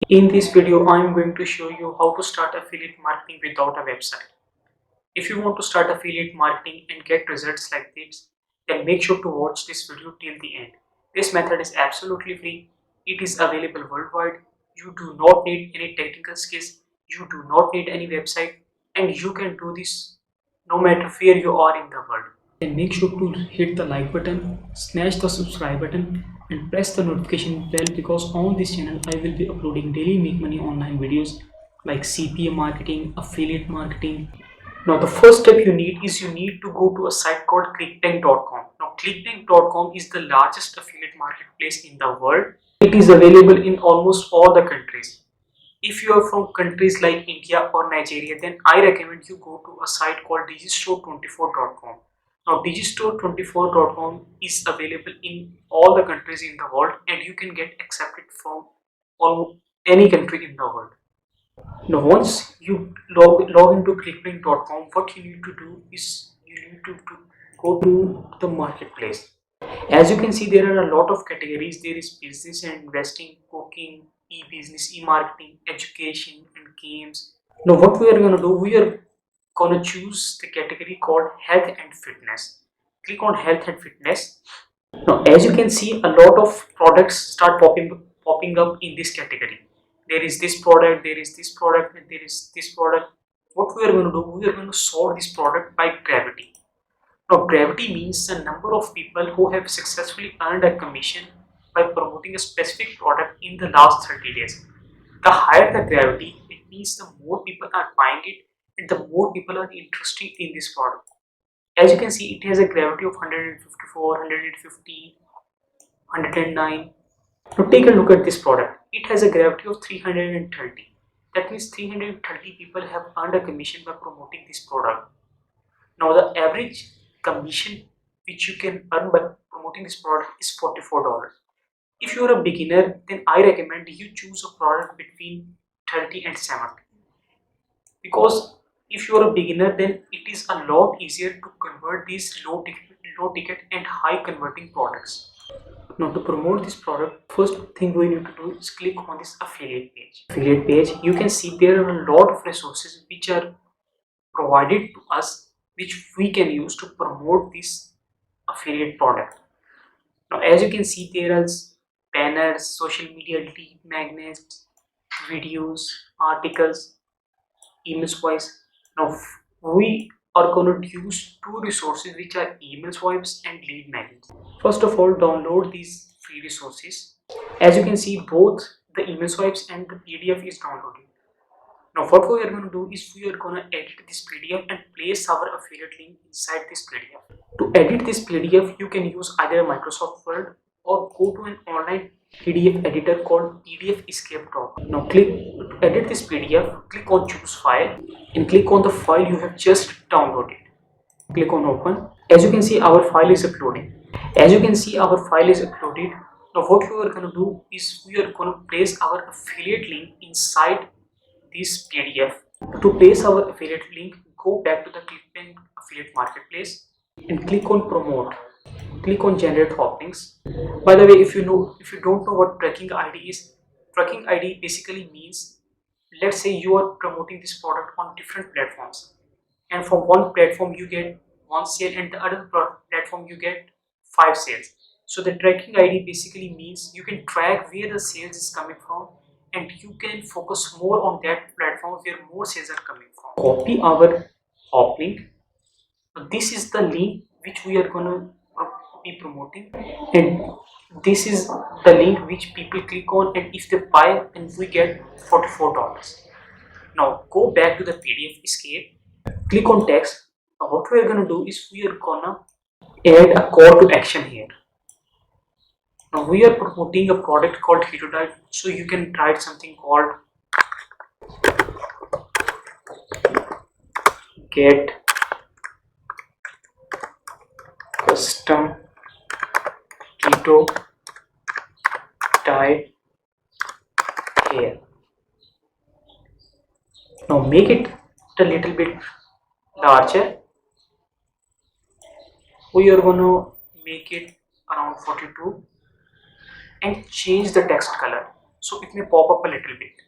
In this video, I am going to show you how to start affiliate marketing without a website. If you want to start affiliate marketing and get results like this, then make sure to watch this video till the end. This method is absolutely free. It is available worldwide. You do not need any technical skills. You do not need any website, and you can do this no matter where you are in the world. Then make sure to hit the like button, smash the subscribe button, and press the notification bell, because on this channel I will be uploading daily make money online videos like CPA marketing, affiliate marketing. Now the first step you need is you need to go to a site called clickbank.com. Now clickbank.com is the largest affiliate marketplace in the world. It is available in almost all the countries. If you are from countries like India or Nigeria, then I recommend you go to a site called digistore24.com. Now digistore24.com is available in all the countries in the world, and you can get accepted from almost any country in the world. Now once you log into clickbank.com, what you need to do is you need to go to the marketplace. As you can see, there are a lot of categories. There is business and investing, cooking, e-business, e-marketing, education, and games. Now what we are going to do, we are going to choose the category called health and fitness. Click on health and fitness. Now as you can see, a lot of products start popping up in this category. There is this product, there is this product, and there is this product. What we are going to do, we are going to sort this product by gravity. Now, gravity means the number of people who have successfully earned a commission by promoting a specific product in the last 30 days. The higher the gravity, it means the more people are buying it and the more people are interested in this product. As you can see, it has a gravity of 154, 150, 109. Now, take a look at this product. It has a gravity of 330. That means 330 people have earned a commission by promoting this product. Now the average commission which you can earn by promoting this product is $44. If you are a beginner, then I recommend you choose a product between 30 and 70, because if you are a beginner, then it is a lot easier to convert these low ticket and high converting products. Now to promote this product, first thing we need to do is click on this affiliate page. Affiliate page, you can see there are a lot of resources which are provided to us, which we can use to promote this affiliate product. Now as you can see, there are banners, social media lead magnets, videos, articles, email swipes. Now we are going to use two resources, which are email swipes and lead magnets. First of all, download these free resources. As you can see, both the email swipes and the PDF is downloaded. Now what we are going to do is we are going to edit this PDF and place our affiliate link inside this PDF. To edit this PDF, you can use either Microsoft Word or go to an online PDF editor called PDF Escape. Now click to edit this PDF, click on choose file and click on the file you have just downloaded. Click on open. As you can see, our file is uploading. Now what we are going to do is we are going to place our affiliate link inside this PDF. To place our affiliate link, go back to the ClickBank affiliate marketplace and click on promote. Click on generate hot links. By the way, if you don't know what tracking ID is, tracking ID basically means, let's say you are promoting this product on different platforms, and from one platform you get one sale and the other platform you get 5 sales. So the tracking ID basically means you can track where the sales is coming from, and you can focus more on that platform where more sales are coming from. Copy our hop link. This is the link which we are gonna be promoting, and this is the link which people click on, and if they buy, then we get $44. Now go back to the PDF escape, click on text. Now what we are gonna do is we are gonna add a call to action here. Now we are promoting a product called Keto Diet, so you can write something called get custom keto diet here. Now make it a little bit larger. We are gonna make it around 42 and change the text color. so it may pop up a little bit.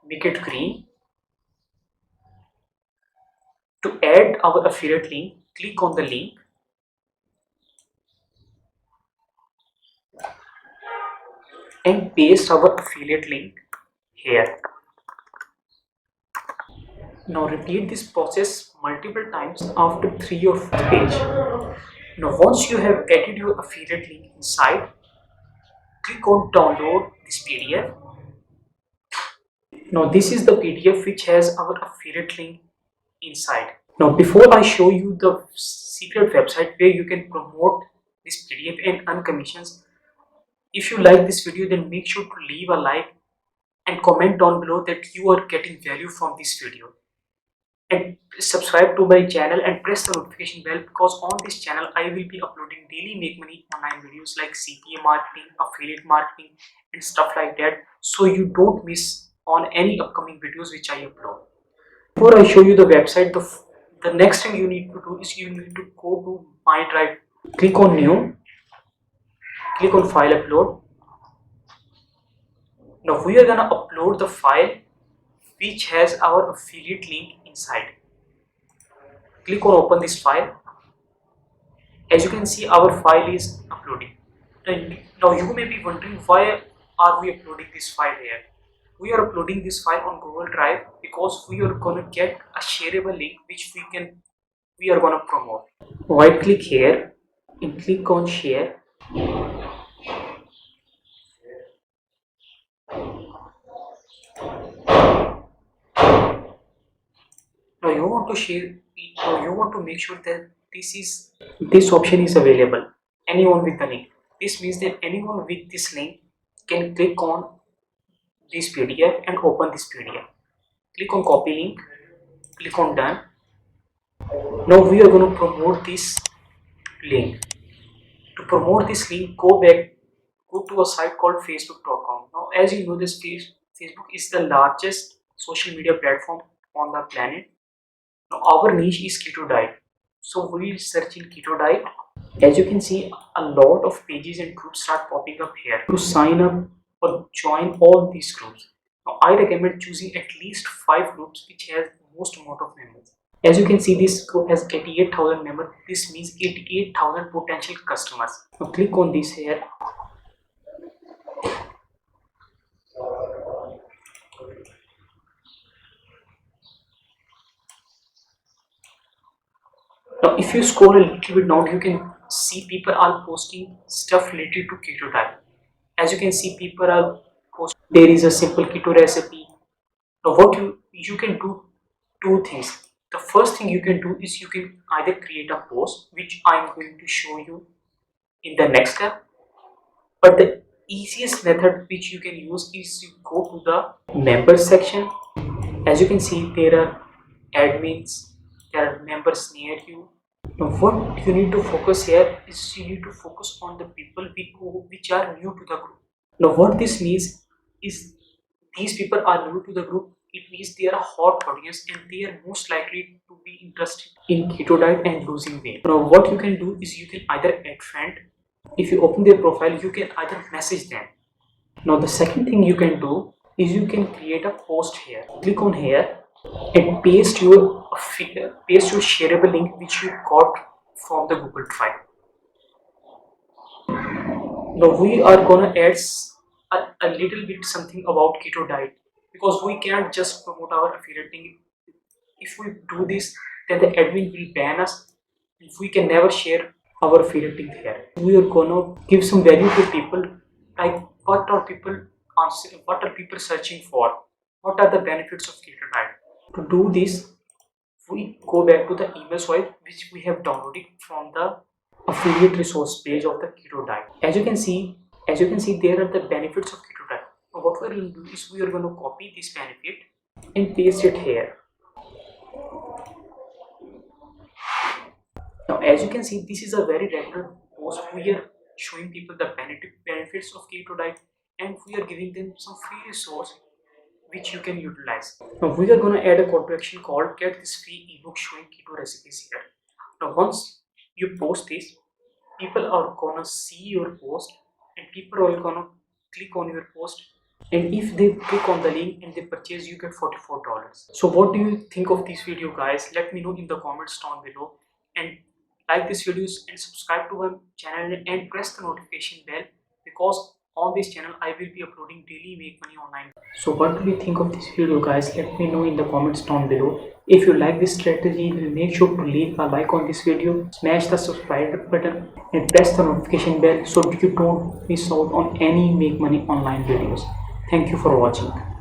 Make it green. To add our affiliate link, click on the link and paste our affiliate link here. Now repeat this process multiple times after 3 or 4 page. Now once you have added your affiliate link inside, click on download this PDF. Now this is the PDF which has our affiliate link inside. Now before I show you the secret website where you can promote this PDF and earn commissions, if you like this video, then make sure to leave a like and comment down below that you are getting value from this video. And subscribe to my channel and press the notification bell, because on this channel I will be uploading daily make money online videos like CPA marketing, affiliate marketing and stuff like that, so you don't miss on any upcoming videos which I upload. Before I show you the website, the next thing you need to do is you need to go to my drive, click on new, click on file upload. Now we are gonna upload the file which has our affiliate link inside. Click on open this file. As you can see, our file is uploading. Now you may be wondering, why are we uploading this file here? We are uploading this file on Google Drive because we are gonna get a shareable link which we are gonna promote. Right click here and click on share. Now you want to share. Now you want to make sure that this option is available. Anyone with the link. This means that anyone with this link can click on this PDF and open this PDF. Click on copy link. Click on done. Now we are going to promote this link. To promote this link, go to a site called facebook.com. Now as you know, this Facebook is the largest social media platform on the planet. Now our niche is keto diet, so we will search in keto diet. As you can see, a lot of pages and groups start popping up here. To sign up or join all these groups, now I recommend choosing at least 5 groups which has most amount of members. As you can see, this group has 88,000 members. This means 88,000 potential customers. Now click on this here. Now if you scroll a little bit down, you can see people are posting stuff related to keto diet. As you can see, people are posting, there is a simple keto recipe. Now what you can do two things. The first thing you can do is you can either create a post, which I am going to show you in the next step. But the easiest method which you can use is you go to the members section. As you can see, there are admins, there are members near you. Now what you need to focus here is you need to focus on the people which are new to the group. Now what this means is these people are new to the group. It means they are a hot audience and they are most likely to be interested in keto diet and losing weight. Now what you can do is you can either add friend. If you open their profile, you can either message them. Now the second thing you can do is you can create a post here. Click on here and paste your shareable link which you got from the Google Drive. Now we are gonna add a little bit something about keto diet, because we can't just promote our affiliate link. If we do this, then the admin will ban us. We can never share our affiliate link here. We are gonna give some value to people, like what are people searching for, what are the benefits of keto diet. To do this, we go back to the email swipe which we have downloaded from the affiliate resource page of the keto diet. As you can see, there are the benefits of keto diet. Now what we're going to do is we are going to copy this benefit and paste it here. Now as you can see, this is a very regular post. We are showing people the benefits of keto diet and we are giving them some free resource which you can utilize. Now we are going to add a call to action called get this free ebook showing keto recipes here. Now once you post this, people are gonna see your post and people are gonna click on your post, and if they click on the link and they purchase, you get $44. So what do you think of this video, guys? Let me know in the comments down below, and like this videos and subscribe to our channel and press the notification bell, because on this channel I will be uploading daily make money online. So what do you think of this video, guys? Let me know in the comments down below. If you like this strategy, then make sure to leave a like on this video, smash the subscribe button and press the notification bell so you don't miss out on any make money online videos. Thank you for watching.